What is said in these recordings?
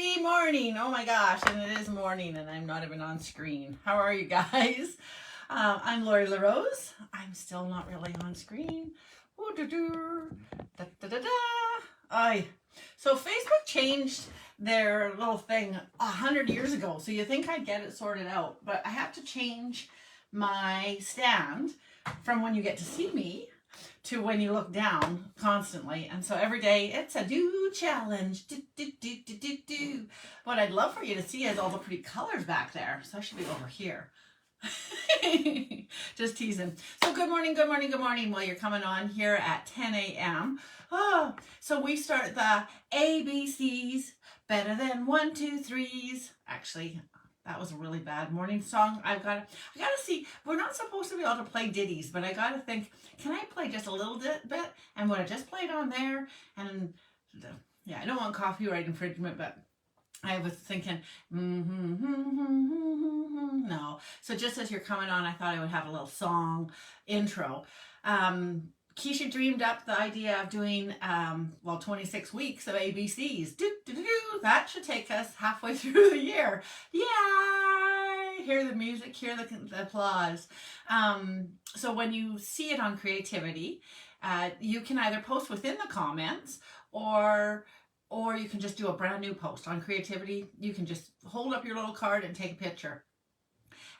Happy morning. Oh my gosh, and it is morning and I'm not even on screen. How are you guys? I'm Lori LaRose. I'm still not really on screen. So Facebook changed their little thing 100 years ago, so you think I'd get it sorted out, but I have to change my stand from when you get to see me to when you look down constantly. And so every day it's a do challenge. Do. What I'd love for you to see is all the pretty colors back there. So I should be over here. Just teasing. So good morning while you're coming on here at 10 a.m. Oh, so we start the ABCs, better than 1, 2, 3s. Actually, that was a really bad morning song. I gotta see, we're not supposed to be able to play ditties, but I gotta think, can I play just a little bit? And what I just played on there, and yeah, I don't want copyright infringement, but I was thinking, no. So just as you're coming on, I thought I would have a little song intro. Keisha dreamed up the idea of doing, 26 weeks of ABCs. That should take us halfway through the year. Yay! Hear the music, hear the applause. So when you see it on Creativity, you can either post within the comments or you can just do a brand new post on Creativity. You can just hold up your little card and take a picture.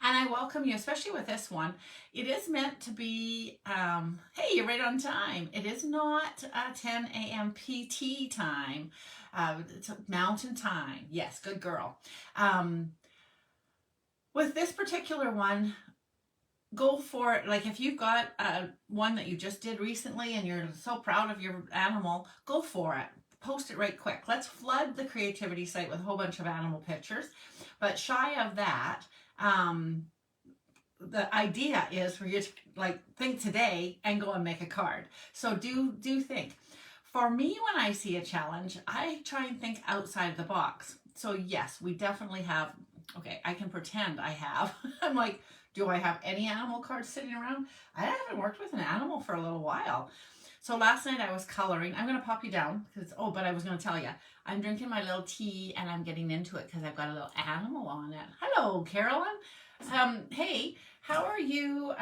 And I welcome you, especially with this one. It is meant to be, hey, you're right on time. It is not 10 a.m. PT time. It's mountain time. Yes, good girl. With this particular one, go for it. Like if you've got one that you just did recently and you're so proud of your animal, go for it. Post it right quick. Let's flood the Creativity site with a whole bunch of animal pictures. But shy of that, the idea is for you to think today and go and make a card. So do think. For me, when I see a challenge, I try and think outside the box. So yes, we definitely have, okay, I can pretend I have. I'm like, do I have any animal cards sitting around? I haven't worked with an animal for a little while. So last night I was coloring. I'm going to pop you down because, but I was going to tell you, I'm drinking my little tea and I'm getting into it because I've got a little animal on it. Hello, Carolyn. Hey, how are you?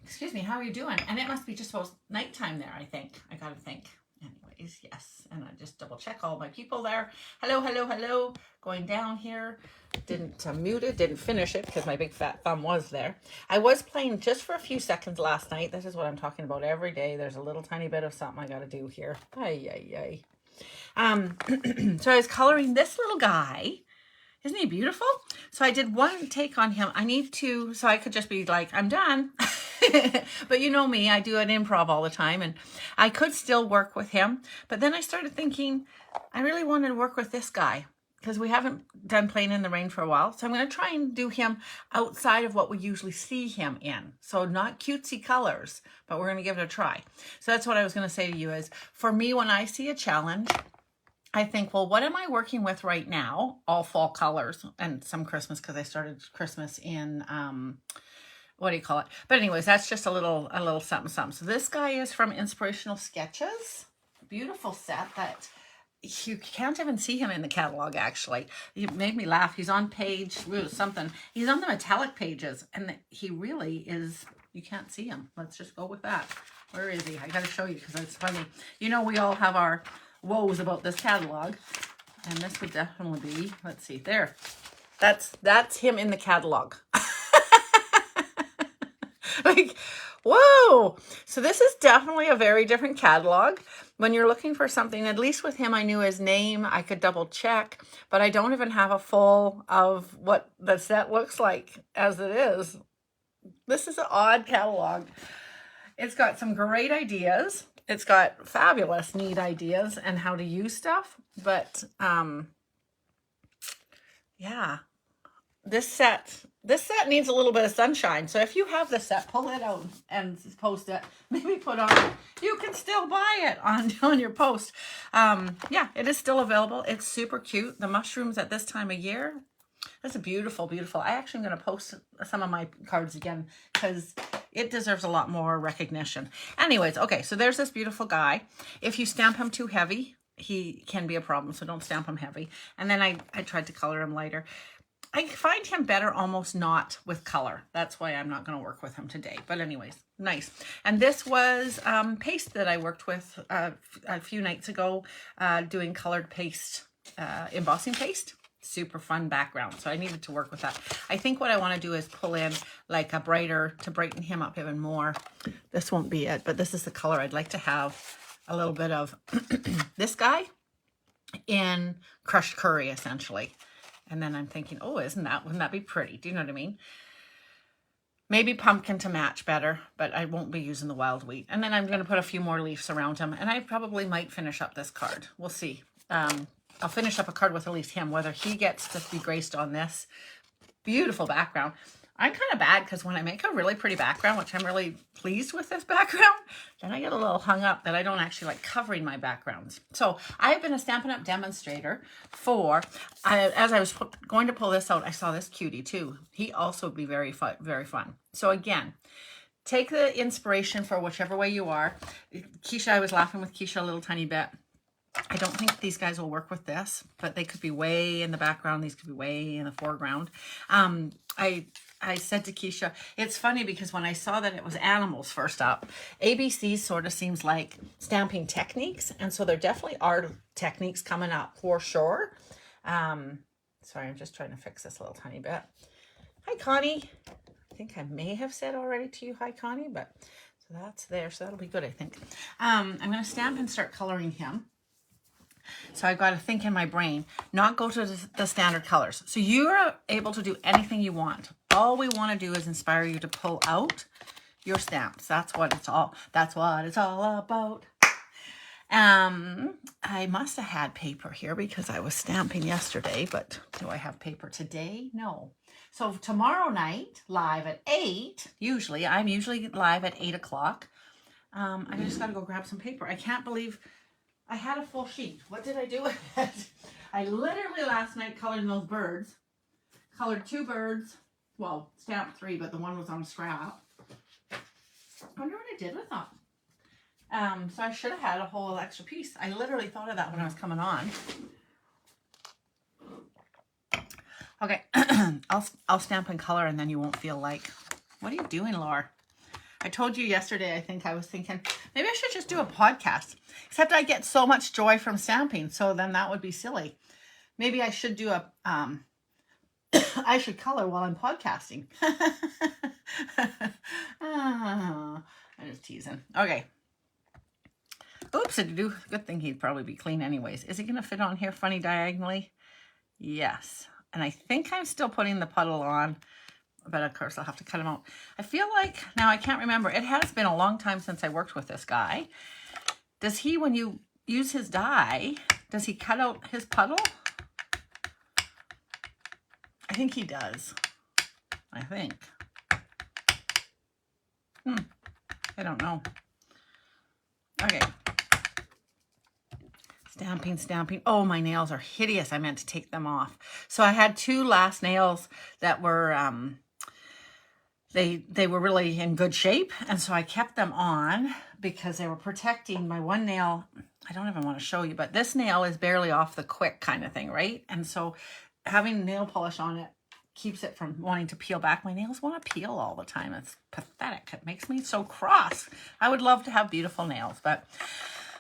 Excuse me, how are you doing? And it must be just about nighttime there, I think. I got to think. Anyways, yes. And I just double check all my people there. Hello. Going down here. Didn't mute it, didn't finish it because my big fat thumb was there. I was playing just for a few seconds last night. This is what I'm talking about every day. There's a little tiny bit of something I got to do here. Ay. So I was coloring this little guy. Isn't he beautiful? So I did one take on him. I need to, so I could just be like, I'm done. But you know me, I do an improv all the time and I could still work with him. But then I started thinking, I really wanted to work with this guy because we haven't done Playing in the Rain for a while. So I'm going to try and do him outside of what we usually see him in. So not cutesy colors, but we're going to give it a try. So that's what I was going to say to you is, for me, when I see a challenge, I think, well, what am I working with right now? All fall colors and some Christmas because I started Christmas in, what do you call it? But anyways, that's just a little something. So this guy is from Inspirational Sketches. Beautiful set that you can't even see him in the catalog, actually. It made me laugh. He's on page something. He's on the metallic pages and he really is, you can't see him. Let's just go with that. Where is he? I got to show you because it's funny. You know, we all have our woes about this catalog, and this would definitely be, let's see, there, that's him in the catalog. Like, whoa. So this is definitely a very different catalog. When you're looking for something, at least with him, I knew his name. I could double check, but I don't even have a full of what the set looks like as it is. This is an odd catalog. It's got some great ideas. It's got fabulous, neat ideas and how to use stuff. But, yeah, this set needs a little bit of sunshine. So if you have the set, pull it out and post it. Maybe put on, you can still buy it on your post. Yeah, it is still available. It's super cute. The mushrooms at this time of year. That's a beautiful. I actually am going to post some of my cards again because it deserves a lot more recognition. Anyways, okay, so there's this beautiful guy. If you stamp him too heavy, he can be a problem, so don't stamp him heavy. And then I tried to color him lighter. I find him better almost not with color. That's why I'm not going to work with him today. But anyways, nice. And this was paste that I worked with a few nights ago, doing colored paste, embossing paste. Super fun background. So I needed to work with that. I think what I want to do is pull in like a brighter, to brighten him up even more. This won't be it, but this is the color I'd like to have a little bit of this guy in crushed curry, essentially. And then I'm thinking, oh, wouldn't that be pretty? Do you know what I mean? Maybe pumpkin to match better, but I won't be using the wild wheat. And then I'm going to put a few more leaves around him. And I probably might finish up this card. We'll see. I'll finish up a card with at least him, whether he gets to be graced on this beautiful background. I'm kind of bad because when I make a really pretty background, which I'm really pleased with this background, then I get a little hung up that I don't actually like covering my backgrounds. So I have been a Stampin' Up! Demonstrator for, as I was going to pull this out, I saw this cutie too. He also would be very fun, very fun. So again, take the inspiration for whichever way you are. Keisha, I was laughing with Keisha a little tiny bit. I don't think these guys will work with this, but they could be way in the background. These could be way in the foreground. I said to Keisha, it's funny because when I saw that it was animals first up, ABC sort of seems like stamping techniques. And so there definitely are techniques coming up for sure. Sorry, I'm just trying to fix this a little tiny bit. Hi, Connie. I think I may have said already to you, hi, Connie, but so that's there. So that'll be good, I think. I'm going to stamp and start coloring him. So I've got to think in my brain, not go to the standard colors. So you're able to do anything you want. All we want to do is inspire you to pull out your stamps. That's what it's all about. I must have had paper here because I was stamping yesterday, but do I have paper today? No. So tomorrow night, live at 8, I'm usually live at 8 o'clock. I just got to go grab some paper. I can't believe I had a full sheet. What did I do with it? I literally last night colored those birds. Colored 2 birds. Well, stamped 3, but the one was on scrap. I wonder what I did with them. So I should have had a whole extra piece. I literally thought of that when I was coming on. Okay, I'll stamp and color and then you won't feel like, what are you doing, Laura? I told you yesterday, I think I was thinking, maybe I should just do a podcast. Except I get so much joy from stamping, so then that would be silly. Maybe I should do a, I should color while I'm podcasting. I'm just teasing. Okay. Oops, good thing he'd probably be clean anyways. Is he going to fit on here funny diagonally? Yes. And I think I'm still putting the puddle on. But of course I'll have to cut him out. I feel like, now I can't remember, it has been a long time since I worked with this guy. Does he, when you use his die, does he cut out his puddle? I think he does. I think. I don't know. Okay. Stamping. Oh, my nails are hideous. I meant to take them off. So I had 2 last nails that were, they were really in good shape. And so I kept them on because they were protecting my one nail. I don't even want to show you, but this nail is barely off the quick kind of thing, right? And so having nail polish on it keeps it from wanting to peel back. My nails want to peel all the time. It's pathetic. It makes me so cross. I would love to have beautiful nails, but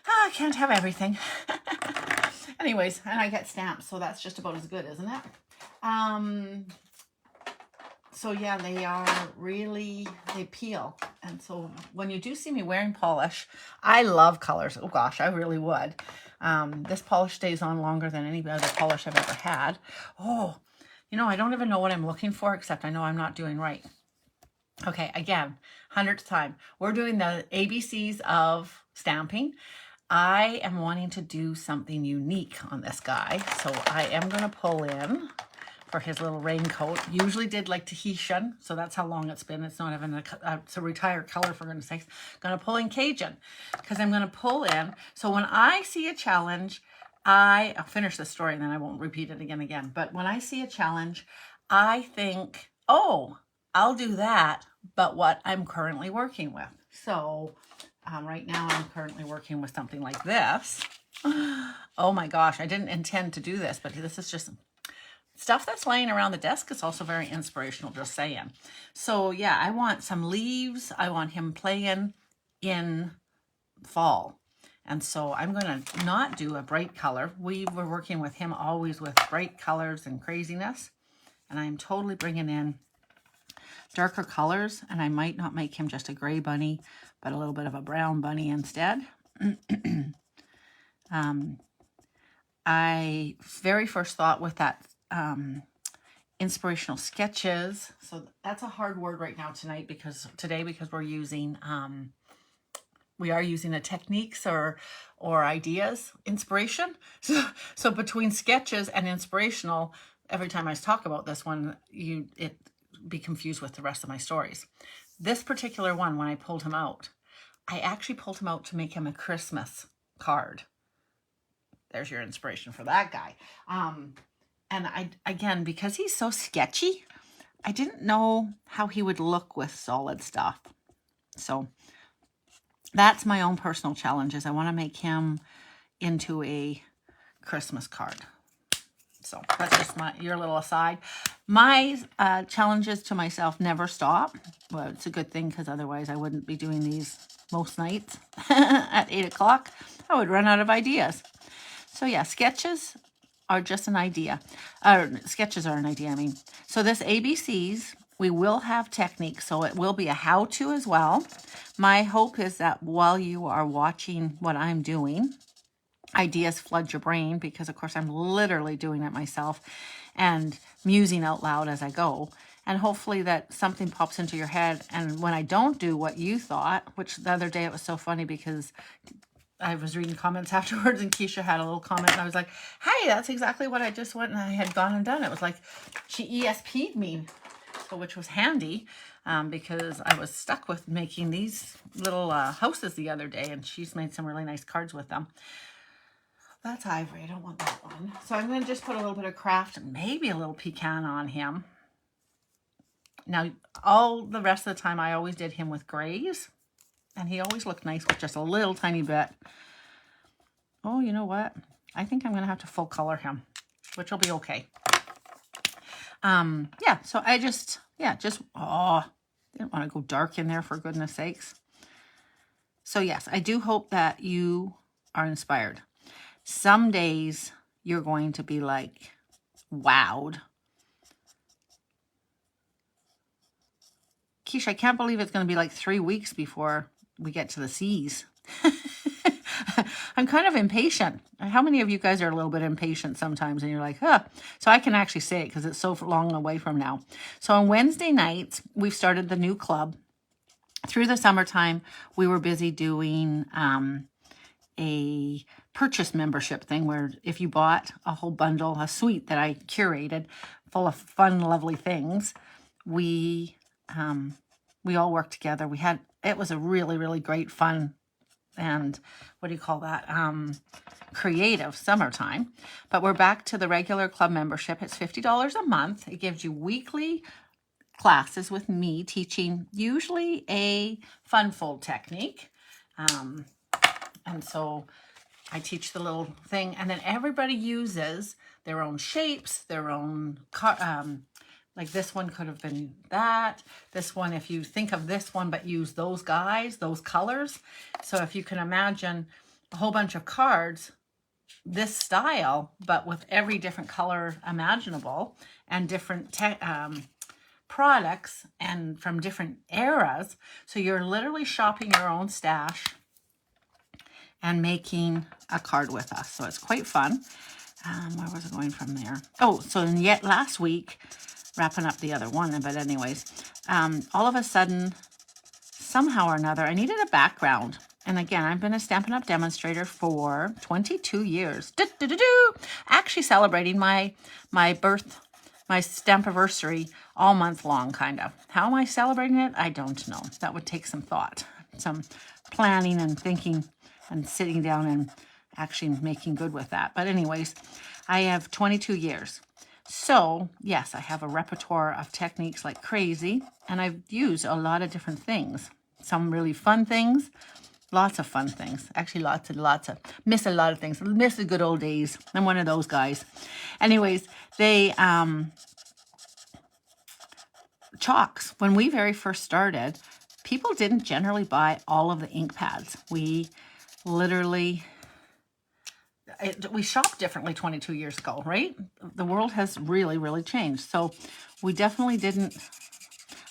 I can't have everything. Anyways, and I get stamps, so that's just about as good, isn't it? So yeah, they are really, they peel. And so when you do see me wearing polish, I love colors. Oh gosh, I really would. This polish stays on longer than any other polish I've ever had. Oh, you know, I don't even know what I'm looking for, except I know I'm not doing right. Okay, again, 100th time. We're doing the ABCs of stamping. I am wanting to do something unique on this guy. So I am going to pull in for his little raincoat. Usually did like Tahitian, so that's how long it's been. It's not even it's a retired color, for goodness sakes. Going to pull in Cajun because I'm going to pull in. So when I see a challenge, I'll finish the story and then I won't repeat it again. But when I see a challenge, I think, oh, I'll do that, but what I'm currently working with. So right now I'm currently working with something like this. Oh my gosh, I didn't intend to do this, but this is just stuff that's laying around the desk. Is also very inspirational, just saying. So yeah, I want some leaves. I want him playing in fall. And so I'm going to not do a bright color. We were working with him always with bright colors and craziness. And I'm totally bringing in darker colors. And I might not make him just a gray bunny, but a little bit of a brown bunny instead. I very first thought with that inspirational sketches. So that's a hard word right now because we're using we are using the techniques or ideas, inspiration. So between sketches and inspirational, every time I talk about this one, it be confused with the rest of my stories. This particular one, when I pulled him out, I actually pulled him out to make him a Christmas card. There's your inspiration for that guy. And again, because he's so sketchy, I didn't know how he would look with solid stuff. So that's my own personal challenge, is I want to make him into a Christmas card. So that's just your little aside. My challenges to myself never stop. Well, it's a good thing, because otherwise I wouldn't be doing these most nights at 8 o'clock. I would run out of ideas. So yeah, sketches are just an idea. Sketches are an idea, I mean. So this ABCs, we will have techniques, so it will be a how-to as well. My hope is that while you are watching what I'm doing, ideas flood your brain, because of course I'm literally doing it myself and musing out loud as I go. And hopefully that something pops into your head. And when I don't do what you thought, which the other day it was so funny because I was reading comments afterwards and Keisha had a little comment and I was like, hey, that's exactly what I just went and I had gone and done. It was like she ESP'd me, so, which was handy because I was stuck with making these little houses the other day, and she's made some really nice cards with them. That's ivory. I don't want that one. So I'm going to just put a little bit of craft and maybe a little pecan on him. Now, all the rest of the time I always did him with grays. And he always looked nice with just a little tiny bit. Oh, you know what? I think I'm going to have to full color him, which will be okay. Yeah, so I just, didn't want to go dark in there, for goodness sakes. So yes, I do hope that you are inspired. Some days you're going to be like, wowed. Keisha, I can't believe it's going to be like 3 weeks before we get to the C's. I'm kind of impatient. How many of you guys are a little bit impatient sometimes and you're like, huh? So I can actually say it because it's so long away from now. So on Wednesday nights, we've started the new club. Through the summertime, we were busy doing a purchase membership thing where if you bought a whole bundle, a suite that I curated full of fun, lovely things, we all worked together. It was a really, really great fun and creative summertime. But we're back to the regular club membership. It's $50 a month. It gives you weekly classes with me teaching usually a fun fold technique. And so I teach the little thing, and then everybody uses their own shapes, their own like this one could have been that. This one, if you think of this one, but use those guys, those colors. So if you can imagine a whole bunch of cards, this style, but with every different color imaginable and different products and from different eras. So you're literally shopping your own stash and making a card with us. So it's quite fun. Where was I going from there? Oh, so yet last week, wrapping up the other one, but anyways, all of a sudden, somehow or another, I needed a background. And again, I've been a Stampin' Up! Demonstrator for 22 years. Actually celebrating my Stampiversary all month long, kind of. How am I celebrating it? I don't know. That would take some thought, some planning and thinking and sitting down and actually making good with that. But anyways, I have 22 years. So, yes, I have a repertoire of techniques like crazy, and I've used a lot of different things. Some really fun things, Lots of fun things. Actually, lots and lots of, miss a lot of things. Miss the good old days. I'm one of those guys. Anyways, they, chalks. When we very first started, people didn't generally buy all of the ink pads. We literally, we shopped differently 22 years ago, right? The world has really, really changed. So we definitely didn't,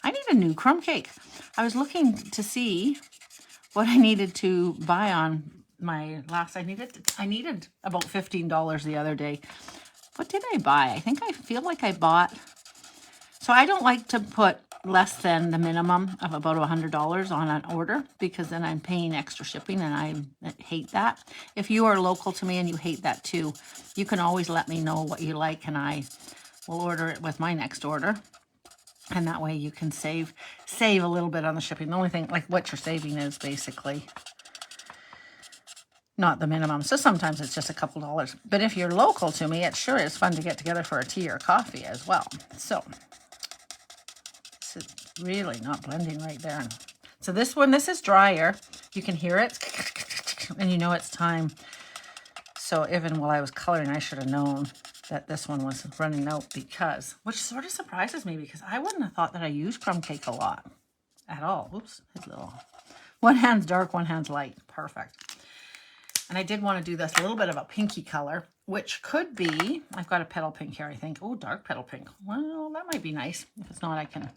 I need a new crumb cake. I was looking to see what I needed to buy on my last, I needed about $15 the other day. What did I buy? I feel like I bought, so I don't like to put less than the minimum of about $100 on an order, because then I'm paying extra shipping, and I hate that. If you are local to me and you hate that too, you can always let me know what you like, and I will order it with my next order. And that way you can save a little bit on the shipping. The only thing, like, what you're saving is basically not the minimum. So sometimes it's just a couple dollars. But if you're local to me, it sure is fun to get together for a tea or coffee as well. So this is really not blending right there. So this one, this is drier. You can hear it, and you know it's time. So even while I was coloring, I should have known that this one was running out, because, which sort of surprises me, because I wouldn't have thought that I used crumb cake a lot at all. Oops, his little, one hand's dark, one hand's light. Perfect. And I did want to do this a little bit of a pinky color, which could be, I've got a petal pink here, I think. Oh, dark petal pink. Well, that might be nice. If it's not, I can,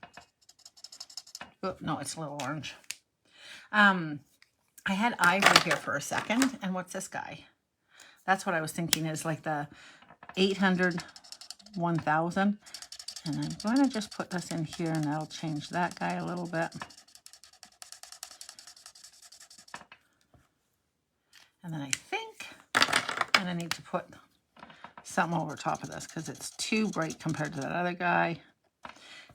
oh, no, it's a little orange. I had ivory here for a second, and what's this guy? That's what I was thinking is like the 800, 1000. And I'm going to just put this in here, and that'll change that guy a little bit. And then I think I'm going to need to put something over top of this, because it's too bright compared to that other guy.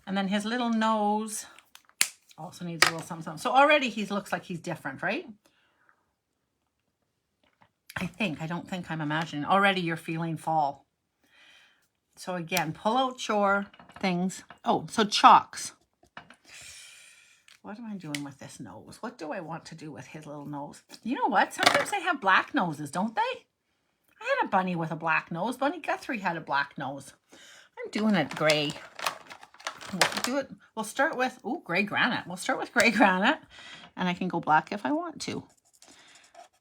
And then his little nose also needs a little something. So already he looks like he's different, right? I don't think I'm imagining. Already you're feeling fall. So again, pull out your things. Oh, so chalks. What am I doing with this nose? What do I want to do with his little nose? You know what? Sometimes they have black noses, don't they? I had a bunny with a black nose. Bunny Guthrie had a black nose. I'm doing it gray. We'll do it. We'll start with, ooh, gray granite. We'll start with gray granite, and I can go black if I want to.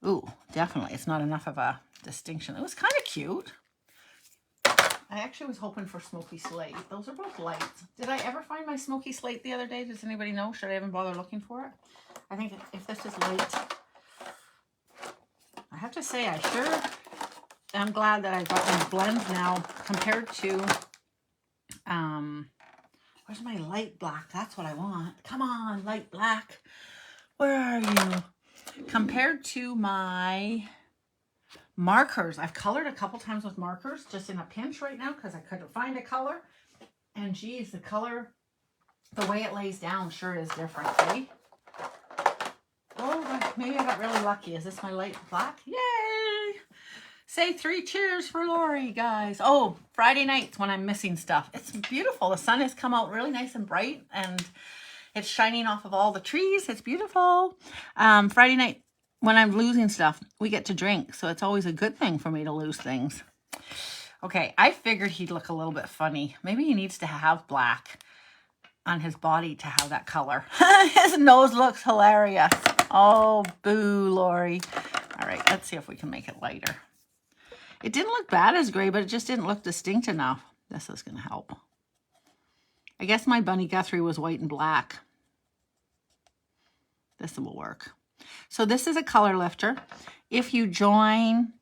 Ooh, definitely. It's not enough of a distinction. It was kind of cute. I actually was hoping for smoky slate. Those are both lights. Did I ever find my smoky slate the other day? Does anybody know? Should I even bother looking for it? I think if this is light, I have to say I sure am glad that I got these blends now compared to, where's my light black? That's what I want. Come on, light black. Where are you? Compared to my markers. I've colored a couple times with markers, just in a pinch right now, because I couldn't find a color. And geez, the color, the way it lays down sure is different, see? Oh, maybe I got really lucky. Is this my light black? Yay! Say 3 cheers for Lori, guys. Oh, Friday nights when I'm missing stuff. It's beautiful. The sun has come out really nice and bright, and it's shining off of all the trees. It's beautiful. Friday night, when I'm losing stuff, we get to drink. So it's always a good thing for me to lose things. Okay, I figured he'd look a little bit funny. Maybe he needs to have black on his body to have that color. His nose looks hilarious. Oh, boo, Lori. All right, let's see if we can make it lighter. It didn't look bad as gray, but it just didn't look distinct enough. This is going to help. I guess my Bunny Guthrie was white and black. This will work. So this is a color lifter. If you join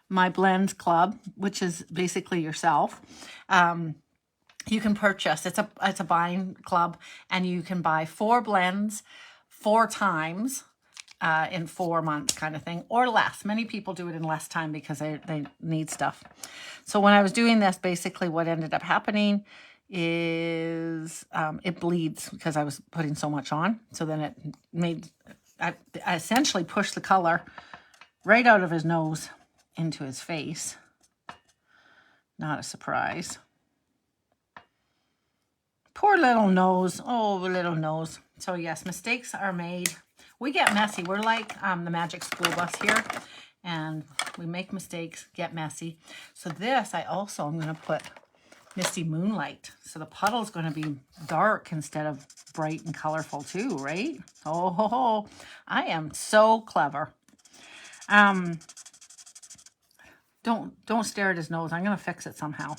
my blends club, which is basically yourself, you can purchase, it's a buying club, and you can buy 4 blends 4 times in 4 months kind of thing, or less. Many people do it in less time because they need stuff. So when I was doing this, basically what ended up happening is it bleeds because I was putting so much on. So then it made, I essentially pushed the color right out of his nose into his face. Not a surprise. Poor little nose. Oh, little nose. So yes, mistakes are made. We get messy. We're like the Magic School Bus here, and we make mistakes, get messy. So this, I also am going to put Misty Moonlight. So the puddle's going to be dark instead of bright and colorful too, right? Oh, ho, ho. I am so clever. Don't stare at his nose. I'm going to fix it somehow.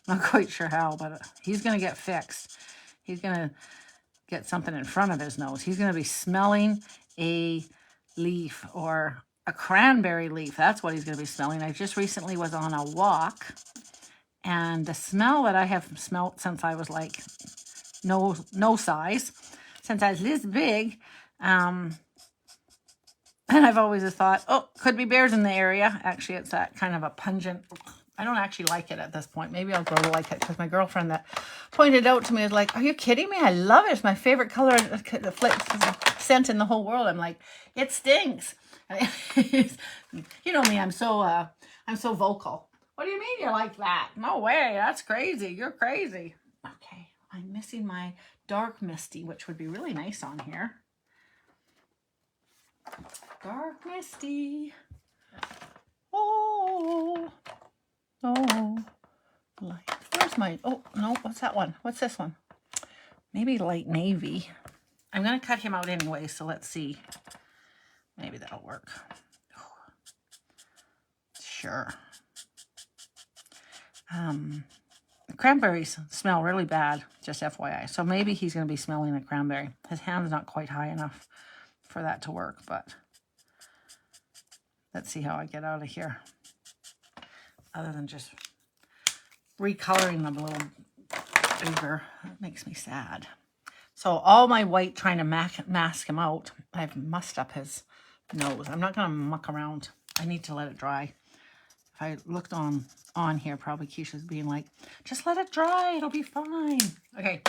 I'm not quite sure how, but he's going to get fixed. He's going to get something in front of his nose. He's going to be smelling a leaf or a cranberry leaf. That's what he's going to be smelling. I just recently was on a walk, and the smell that I have smelt since I was like no size, since I was this big, and I've always thought, oh, could be bears in the area. Actually, it's that kind of a pungent. I don't actually like it at this point. Maybe I'll grow to like it, because my girlfriend that pointed out to me is like, are you kidding me? I love it. It's my favorite color, the scent in the whole world. I'm like, it stinks. You know me, I'm so vocal. What do you mean you like that? No way, that's crazy. You're crazy. Okay, I'm missing my dark Misty, which would be really nice on here. Dark Misty. Oh. Light. Where's my, oh, no, what's that one? What's this one? Maybe light navy. I'm going to cut him out anyway, so let's see. Maybe that'll work. Sure. The cranberries smell really bad, just FYI. So maybe he's going to be smelling a cranberry. His hand's not quite high enough for that to work, but let's see how I get out of here. Other than just recoloring them a little bigger. That makes me sad. So all my white trying to mask him out, I've mussed up his nose. I'm not going to muck around. I need to let it dry. If I looked on here, probably Keisha's being like, just let it dry. It'll be fine. Okay.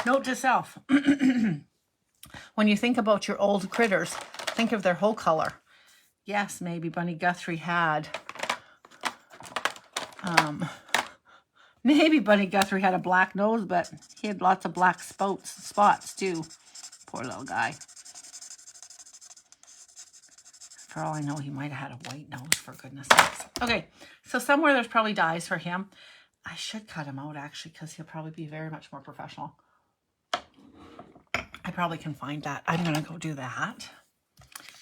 Note to self. When you think about your old critters, think of their whole color. Yes, maybe Bunny Guthrie had... maybe Bunny Guthrie had a black nose, but he had lots of black spots too. Poor little guy. For all I know, he might have had a white nose, for goodness sakes. Okay, so somewhere there's probably dyes for him. I should cut him out, actually, because he'll probably be very much more professional. I probably can find that. I'm going to go do that.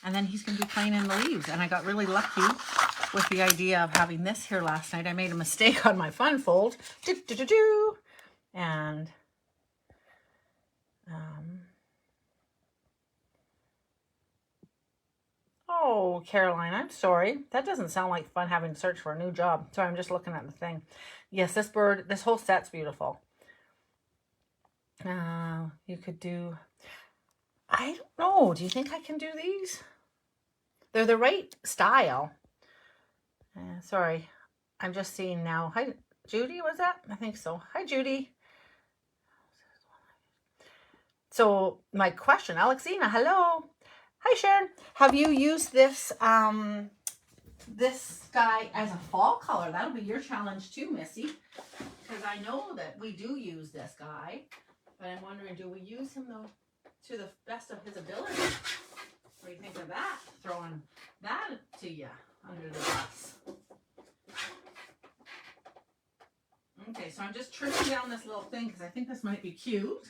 And then he's going to be playing in the leaves. And I got really lucky with the idea of having this here last night. I made a mistake on my fun fold. And oh, Caroline, I'm sorry. That doesn't sound like fun, having to search for a new job. Sorry, I'm just looking at the thing. Yes, this bird, this whole set's beautiful. You could do, I don't know. Do you think I can do these? They're the right style. Sorry, I'm just seeing now. Hi, Judy, was that? I think so. Hi, Judy. So my question, Alexina, hello. Hi, Sharon. Have you used this this guy as a fall color? That'll be your challenge too, Missy. Because I know that we do use this guy, but I'm wondering, do we use him though to the best of his ability? What do you think of that? Throwing that to you under the bus. Okay, so I'm just trimming down this little thing because I think this might be cute.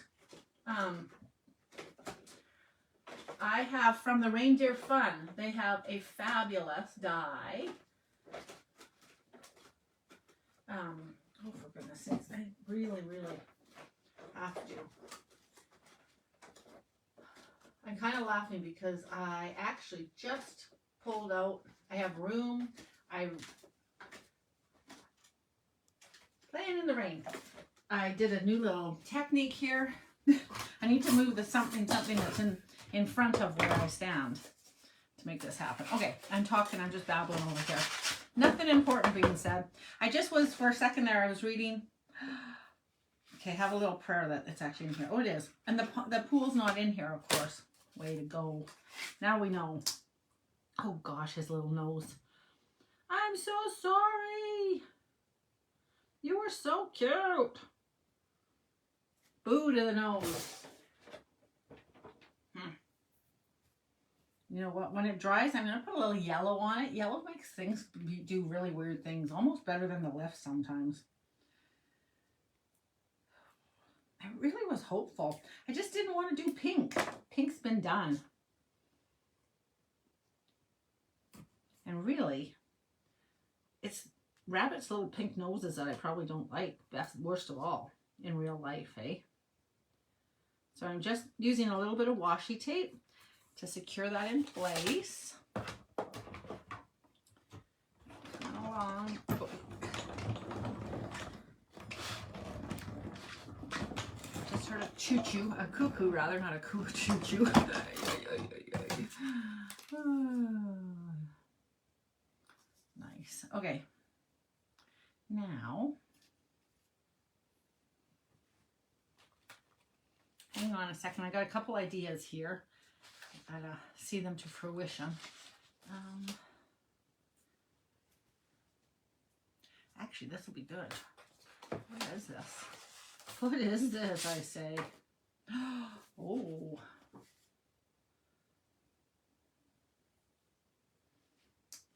I have from the Reindeer Fun, they have a fabulous die. Oh, for goodness sakes, I really have to. I'm kind of laughing because I actually just pulled out, I have room, I'm playing in the rain. I did a new little technique here. I need to move the something that's in front of where I stand to make this happen. Okay, I'm talking, I'm just babbling over here. Nothing important being said. I just was, for a second there, I was reading. Okay, have a little prayer that it's actually in here. Oh, it is. And the pool's not in here, of course. Way to go. Now we know. Oh gosh, his little nose. I'm so sorry. You were so cute. Boo to the nose. You know what? When it dries, I'm going to put a little yellow on it. Yellow makes things do really weird things. Almost better than the lift sometimes. I really was hopeful. I just didn't want to do pink. Pink's been done. And really, it's Rabbit's little pink noses that I probably don't like. That's worst of all in real life, eh? So I'm just using a little bit of washi tape to secure that in place. Come along. Just heard a choo-choo, a cuckoo rather, not a choo-choo. Nice. Okay. Now, hang on a second. I got a couple ideas here. I gotta see them to fruition. Actually, this will be good. What is this? What is this, I say? Oh.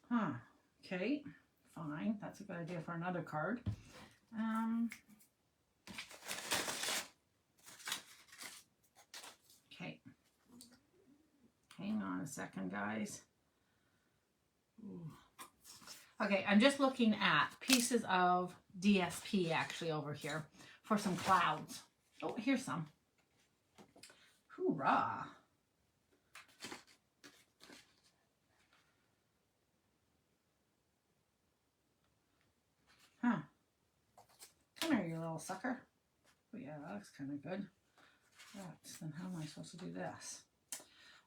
Huh. Okay. Fine. That's a good idea for another card. Okay. Hang on a second, guys. Ooh. Okay, I'm just looking at pieces of DSP actually over here for some clouds. Oh, here's some. Hoorah. Huh. Come here, you little sucker. Oh yeah, that looks kind of good. Right, then how am I supposed to do this?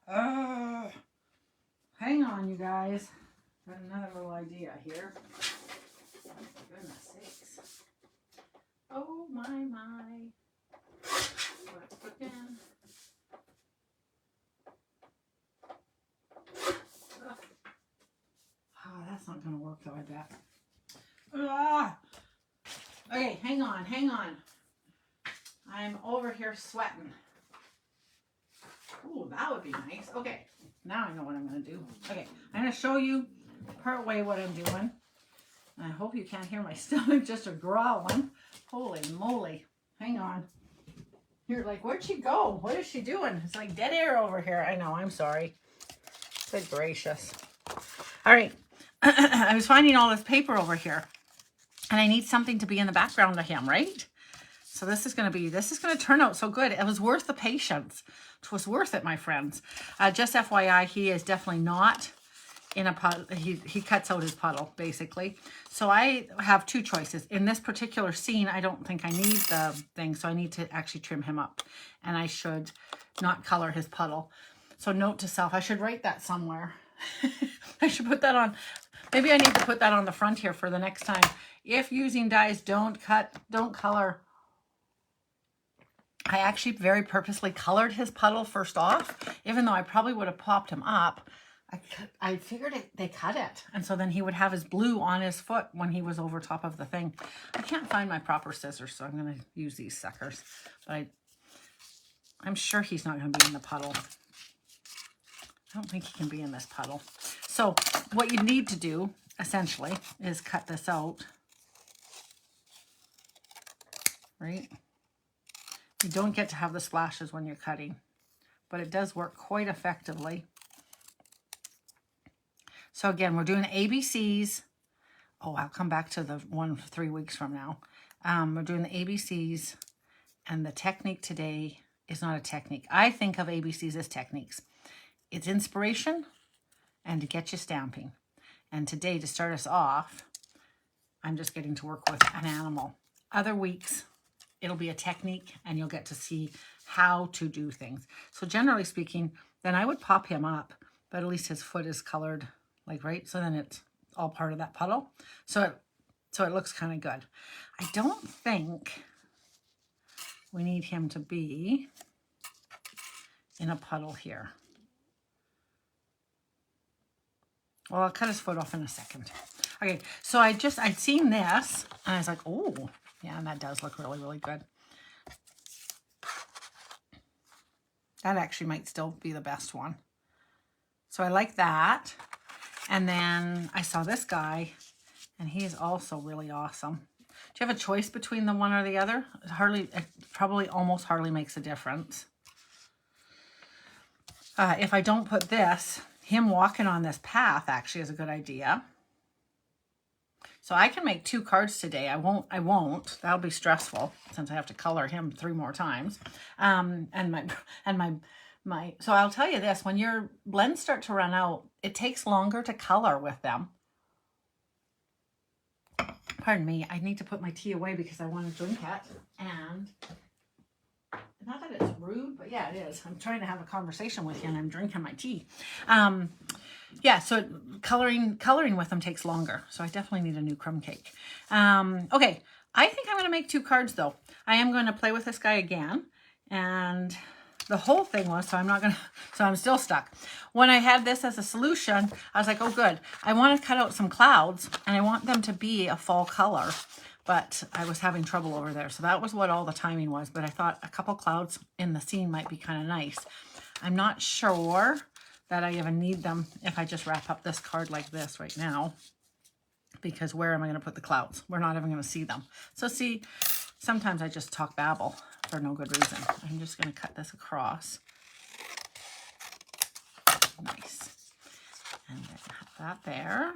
Hang on, you guys. Got another little idea here. Oh, for goodness sakes. Oh my. Let's put in. Oh, that's not going to work though, I bet. Okay, hang on. I'm over here sweating. Ooh, that would be nice. Okay, now I know what I'm going to do. Okay, I'm going to show you part way what I'm doing. I hope you can't hear my stomach just a growling. Holy moly. Hang on. You're like, where'd she go? What is she doing? It's like dead air over here. I know, I'm sorry. Good gracious. All right. I was finding all this paper over here. And I need something to be in the background of him, right? So this is going to turn out so good. It was worth the patience. It was worth it, my friends. Just FYI, he is definitely not in a puddle. He cuts out his puddle, basically. So I have two choices. In this particular scene, I don't think I need the thing, so I need to actually trim him up. And I should not color his puddle. So note to self, I should write that somewhere. I should put that on. Maybe I need to put that on the front here for the next time. If using dies, don't color. I actually very purposely colored his puddle first off, even though I probably would have popped him up. I figured they cut it. And so then he would have his blue on his foot when he was over top of the thing. I can't find my proper scissors, so I'm going to use these suckers. But I'm sure he's not going to be in the puddle. I don't think he can be in this puddle. So what you need to do, essentially, is cut this out. Right? You don't get to have the splashes when you're cutting, but it does work quite effectively. So again, we're doing ABCs. Oh, I'll come back to the one 3 weeks from now. We're doing the ABCs, and the technique today is not a technique. I think of ABCs as techniques. It's inspiration and to get you stamping. And today, to start us off, I'm just getting to work with an animal. Other weeks, it'll be a technique, and you'll get to see how to do things. So generally speaking, then I would pop him up, but at least his foot is colored, like, right? So then it's all part of that puddle. So it looks kind of good. I don't think we need him to be in a puddle here. Well, I'll cut his foot off in a second. Okay, so I'd seen this, and I was like, oh, yeah, and that does look really, really good. That actually might still be the best one. So I like that. And then I saw this guy, and he is also really awesome. Do you have a choice between the one or the other? It probably almost hardly makes a difference. If I don't put this, him walking on this path actually is a good idea. So I can make 2 cards today. I won't. That'll be stressful since I have to color him 3 more times. So I'll tell you this, when your blends start to run out, it takes longer to color with them. Pardon me, I need to put my tea away because I want to drink it. And not that it's rude, but yeah, it is. I'm trying to have a conversation with you and I'm drinking my tea. Yeah, so coloring with them takes longer. So I definitely need a new crumb cake. Okay, I think I'm going to make 2 cards though. I am going to play with this guy again. And the whole thing was, so I'm still stuck. When I had this as a solution, I was like, oh good, I want to cut out some clouds and I want them to be a fall color. But I was having trouble over there. So that was what all the timing was. But I thought a couple clouds in the scene might be kind of nice. I'm not sure that I even need them if I just wrap up this card like this right now. Because where am I going to put the clouds? We're not even going to see them. So see, sometimes I just talk babble for no good reason. I'm just going to cut this across. Nice. And then have that there.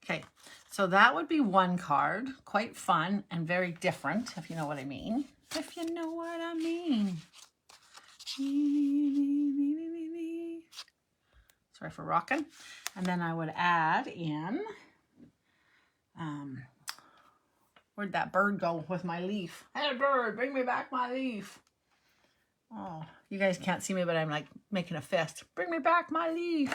Okay, so that would be 1 card. Quite fun and very different, if you know what I mean. If you know what I mean. Sorry for rocking. And then I would add in, where'd that bird go with my leaf? Hey bird, bring me back my leaf. Oh, you guys can't see me, but I'm like making a fist. Bring me back my leaf.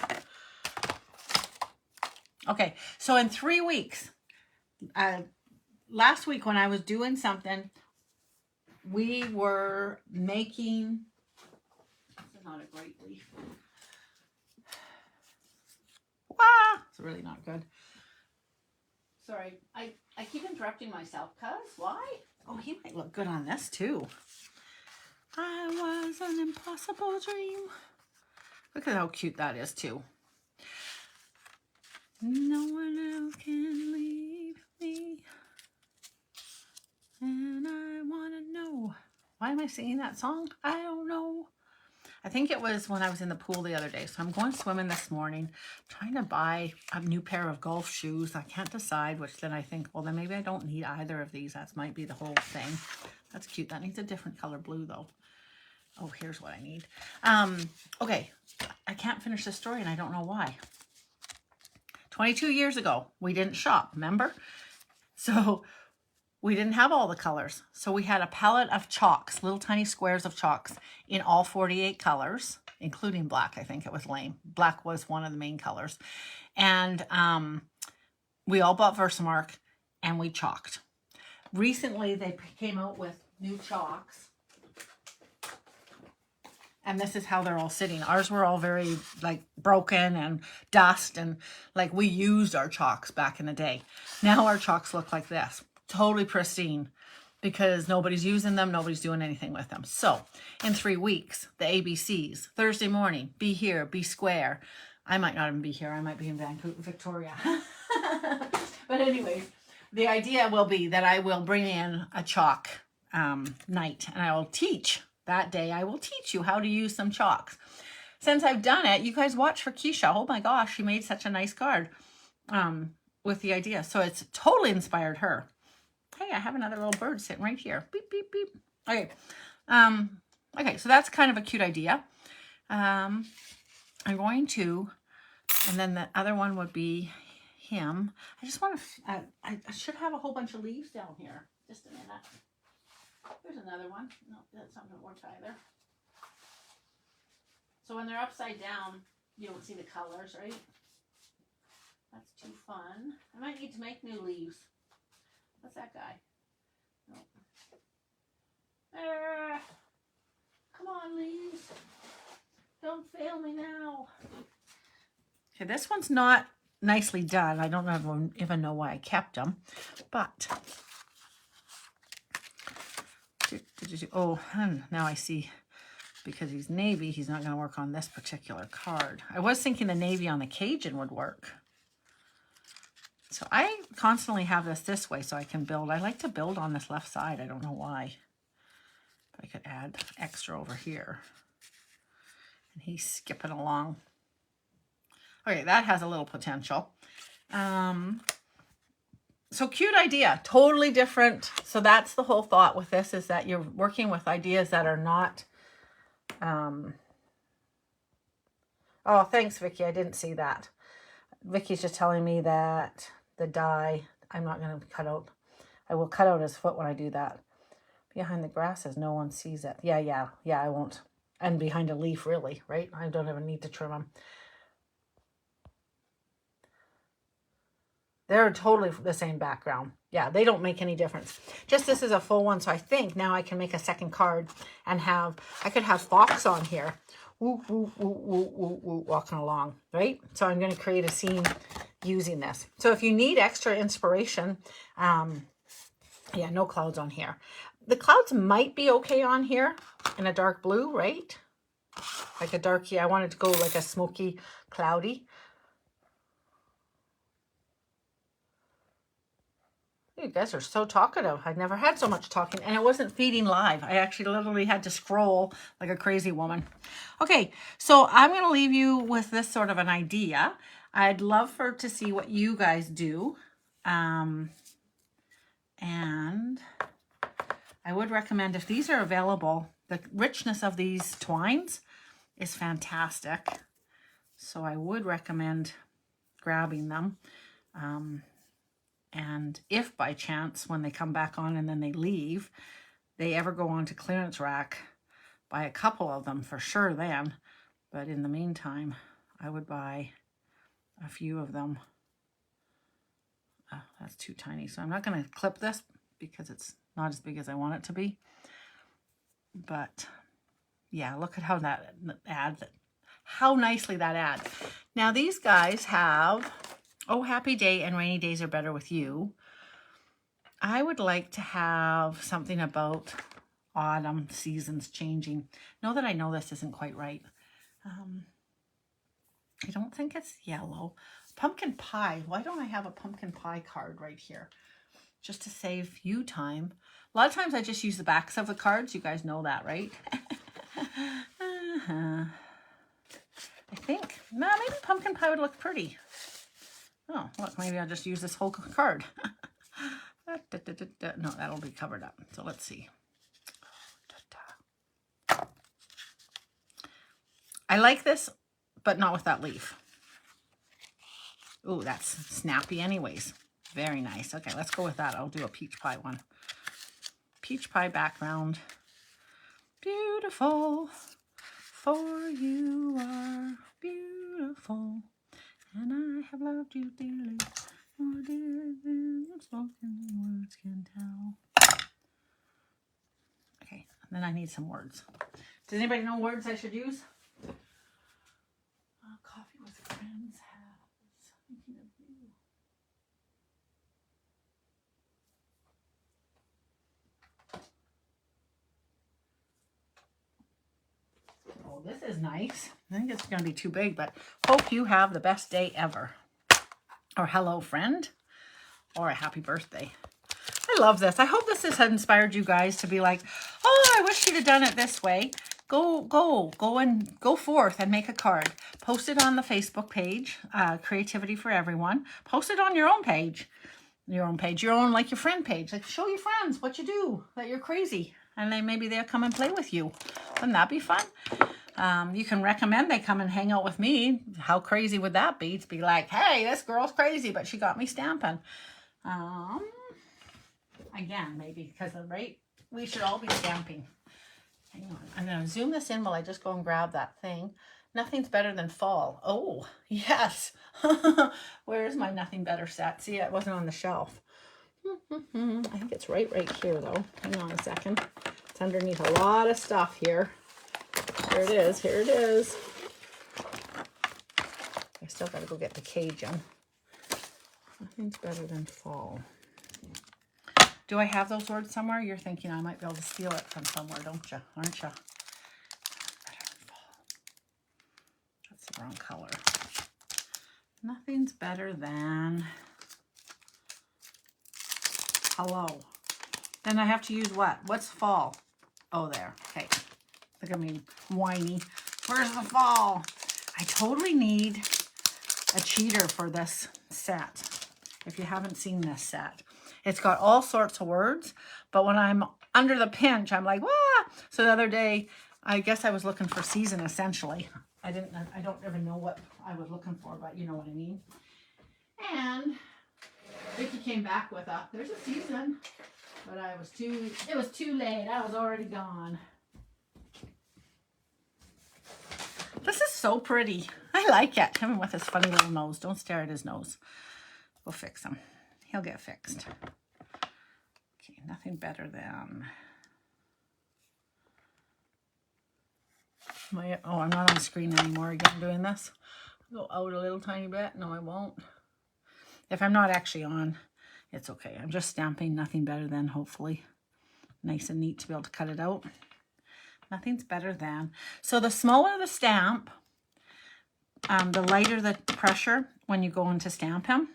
Okay, so in 3 weeks, last week when I was doing something, we were making, this is not a great leaf. Wow, it's really not good. Sorry, I keep interrupting myself, cuz why? Oh, he might look good on this too. I was an impossible dream. Look at how cute that is too. No one else can leave me. And I want to know. Why am I singing that song? I don't know. I think it was when I was in the pool the other day. So I'm going swimming this morning, trying to buy a new pair of golf shoes. I can't decide, which then I think, well, then maybe I don't need either of these. That might be the whole thing. That's cute. That needs a different color blue though. Oh, here's what I need. Okay, I can't finish the story and I don't know why. 22 years ago, we didn't shop, remember? So we didn't have all the colors. So we had a palette of chalks, little tiny squares of chalks in all 48 colors, including black. I think it was lame. Black was one of the main colors. And we all bought Versamark and we chalked. Recently, they came out with new chalks. And this is how they're all sitting. Ours were all very like broken and dust and like we used our chalks back in the day. Now our chalks look like this. Totally pristine because nobody's using them. Nobody's doing anything with them. So in 3 weeks, the ABCs, Thursday morning, be here, be square. I might not even be here. I might be in Vancouver, Victoria. But anyways, the idea will be that I will bring in a chalk night and I will teach. That day, I will teach you how to use some chalks. Since I've done it, you guys watch for Keisha. Oh my gosh, she made such a nice card with the idea. So it's totally inspired her. Hey, I have another little bird sitting right here. Beep, beep, beep. Okay. Okay, so that's kind of a cute idea. I'm going to, and then the other one would be him. I just want to, I should have a whole bunch of leaves down here. Just a minute. There's another one. No, that's not going to work either. So when they're upside down, you don't see the colors, right? That's too fun. I might need to make new leaves. What's that guy? No. Come on, leaves. Don't fail me now. Okay, this one's not nicely done. I don't even know why I kept them, but... Oh, now I see because he's navy, he's not going to work on this particular card. I was thinking the navy on the Cajun would work. So I constantly have this way so I can build. I like to build on this left side. I don't know why. But I could add extra over here. And he's skipping along. Okay, that has a little potential. So cute idea, totally different. So that's the whole thought with this, is that you're working with ideas that are not, oh, thanks, Vicky. I didn't see that. Vicky's just telling me that the die, I'm not going to cut out. I will cut out his foot when I do that. Behind the grasses, no one sees it. Yeah, I won't. And behind a leaf, really, right? I don't even need to trim them. They're totally the same background. Yeah, they don't make any difference. Just this is a full one, so I think now I can make a second card and I could have Fox on here. Woo, woo, woo, woo, woo, woo, walking along, right? So I'm going to create a scene using this. So if you need extra inspiration, yeah, no clouds on here. The clouds might be okay on here in a dark blue, right? Like a darky. I wanted to go like a smoky, cloudy. You guys are so talkative. I've never had so much talking, and it wasn't feeding live. I actually literally had to scroll like a crazy woman. Okay, so I'm going to leave you with this sort of an idea. I'd love to see what you guys do. And I would recommend, if these are available, the richness of these twines is fantastic. So I would recommend grabbing them. And if by chance, when they come back on and then they leave, they ever go on to clearance rack, buy a couple of them for sure then. But in the meantime, I would buy a few of them. Oh, that's too tiny. So I'm not going to clip this because it's not as big as I want it to be. But yeah, look at how that adds it. How nicely that adds. Now these guys have... Oh, happy day and rainy days are better with you. I would like to have something about autumn, seasons changing. Know that I know this isn't quite right. I don't think it's yellow. Pumpkin pie. Why don't I have a pumpkin pie card right here? Just to save you time. A lot of times I just use the backs of the cards. You guys know that, right? I think, no, maybe pumpkin pie would look pretty. Oh, look, maybe I'll just use this whole card. No, that'll be covered up. So let's see. I like this, but not with that leaf. Ooh, that's snappy anyways. Very nice. Okay, let's go with that. I'll do a peach pie one. Peach pie background. Beautiful, for you are beautiful. And I have loved you dearly, more dearly than spoken words can tell. Okay, and then I need some words. Does anybody know words I should use? Coffee with friends has thinking of you. Oh, this is nice. I think it's going to be too big, but hope you have the best day ever. Or hello, friend. Or a happy birthday. I love this. I hope this has inspired you guys to be like, oh, I wish you'd have done it this way. Go forth and make a card. Post it on the Facebook page, Creativity for Everyone. Post it on your own page. Your own, like your friend page. Like, show your friends what you do, that you're crazy. And then maybe they'll come and play with you. Wouldn't that be fun? You can recommend they come and hang out with me. How crazy would that be? To be like, hey, this girl's crazy, but she got me stamping. Again, maybe because of the rate, we should all be stamping. Hang on. I'm going to zoom this in while I just go and grab that thing. Nothing's better than fall. Oh, yes. Where's my nothing better set? See, it wasn't on the shelf. I think it's right here, though. Hang on a second. It's underneath a lot of stuff here. Here it is. Here it is. I still got to go get the Cajun. Nothing's better than fall. Do I have those words somewhere? You're thinking I might be able to steal it from somewhere, don't you? Aren't you? wrong color. Nothing's better than hello. Then I have to use what? What's fall? Oh, there. Okay. Look at me whiny. Where's the fall? I totally need a cheater for this set. If you haven't seen this set, it's got all sorts of words, but when I'm under the pinch, I'm like, wah! So the other day, I guess I was looking for season essentially. I don't even know what I was looking for, but you know what I mean. And Vicky came back with there's a season, but it was too late. I was already gone. This is so pretty. I like it. Him with his funny little nose. Don't stare at his nose. We'll fix him. He'll get fixed. Okay, nothing better than... I'm not on screen anymore again doing this. I'll go out a little tiny bit. No, I won't. If I'm not actually on, it's okay. I'm just stamping. Nothing better than, hopefully. Nice and neat to be able to cut it out. Nothing's better than. So the smaller the stamp, the lighter the pressure when you go in to stamp him.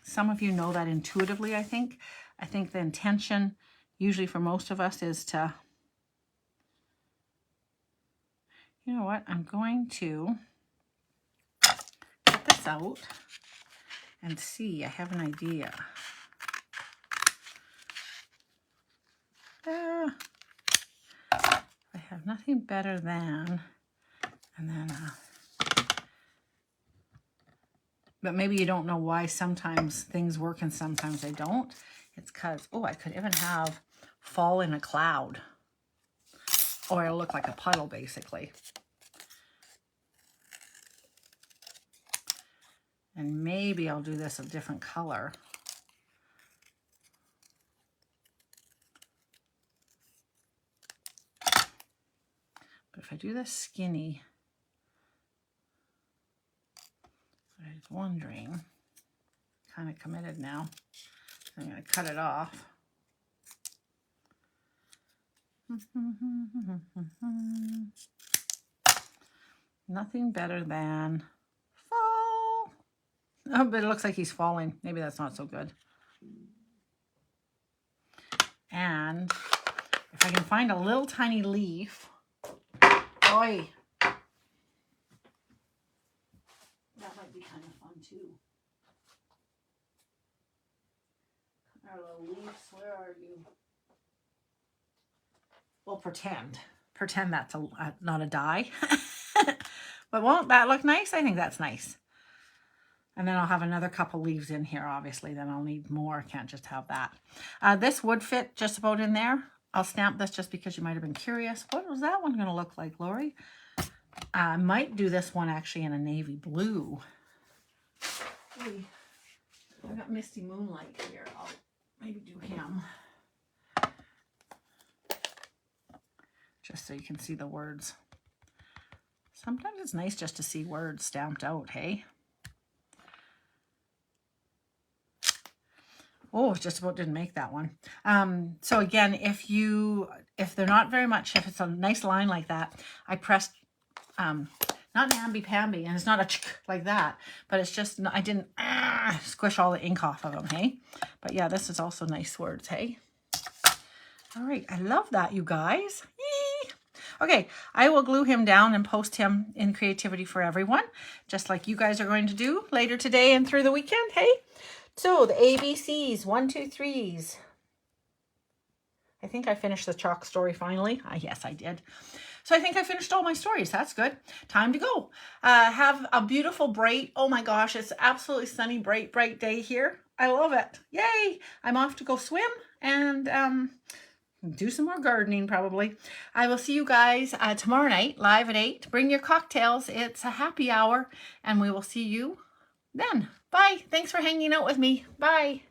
Some of you know that intuitively, I think. I think the intention, usually for most of us, is to... You know what? I'm going to cut this out and see. I have an idea. I have nothing better than, and then, but maybe you don't know why sometimes things work and sometimes they don't. It's because, oh, I could even have fall in a cloud. Or it'll look like a puddle, basically. And maybe I'll do this a different color. But if I do this skinny, I was wondering, kind of committed now. I'm going to cut it off. Nothing better than fall. Oh, but it looks like he's falling. Maybe that's not so good. And if I can find a little tiny leaf, boy, that might be kind of fun too. Our little leaves, where are you? We'll pretend that's not a die. But won't that look nice? I think that's nice. And then I'll have another couple leaves in here, obviously. Then I'll need more. Can't just have that. This would fit just about in there. I'll stamp this just because you might have been curious. What was that one going to look like, Lori? I might do this one actually in a navy blue. Hey, I got Misty Moonlight here. I'll maybe do him. Just so you can see the words. Sometimes it's nice just to see words stamped out, hey? Oh, just about didn't make that one. So again, if they're not very much, if it's a nice line like that, I pressed, not namby-pamby, and it's not a like that, but it's just, I didn't squish all the ink off of them, hey? But yeah, this is also nice words, hey? All right, I love that, you guys. Yee! Okay, I will glue him down and post him in Creativity for Everyone, just like you guys are going to do later today and through the weekend, hey? So the ABCs, 1, 2, 3s. I think I finished the chalk story finally. Yes, I did. So I think I finished all my stories. That's good. Time to go. Have a beautiful, bright, oh my gosh, it's absolutely sunny, bright day here. I love it. Yay. I'm off to go swim and do some more gardening probably. I will see you guys tomorrow night, live at 8. Bring your cocktails. It's a happy hour and we will see you then. Bye. Thanks for hanging out with me. Bye.